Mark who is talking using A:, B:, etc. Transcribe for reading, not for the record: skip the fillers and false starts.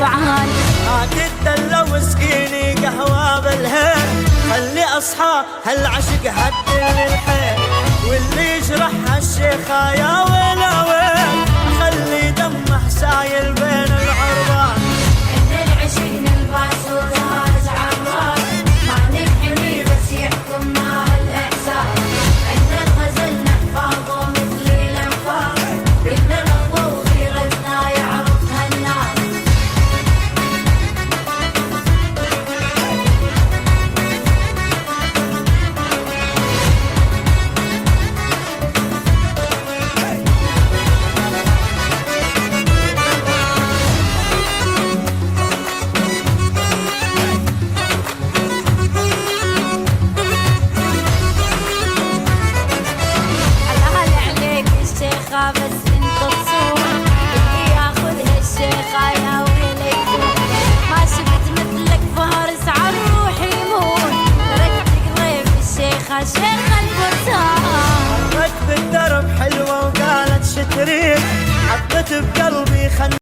A: طبعان.
B: هات الدلة واسقيني قهوة بالهيل، خلي اصحى هالعشق هد للحيل، واللي يجرح هالشيخة يا ويلا ويل، خلي دمه سايل بين العربان.
A: إن العشق نلبس وراس عراس، ما نبحني بس يحكم مع الإحساس. إن الغزل نحفظه مثل الأنفاس، إن الأخو في غزنا يعرفها الناس. بس انت تصون اللي ياخذ هالشيخة يا ويلي، ما شفت مثلك فارس عالروح يمون، تركت قضيف الشيخة شيخة الفرسان.
B: مرت بالدرب حلوة وقالت شتريك، حطت بقلبي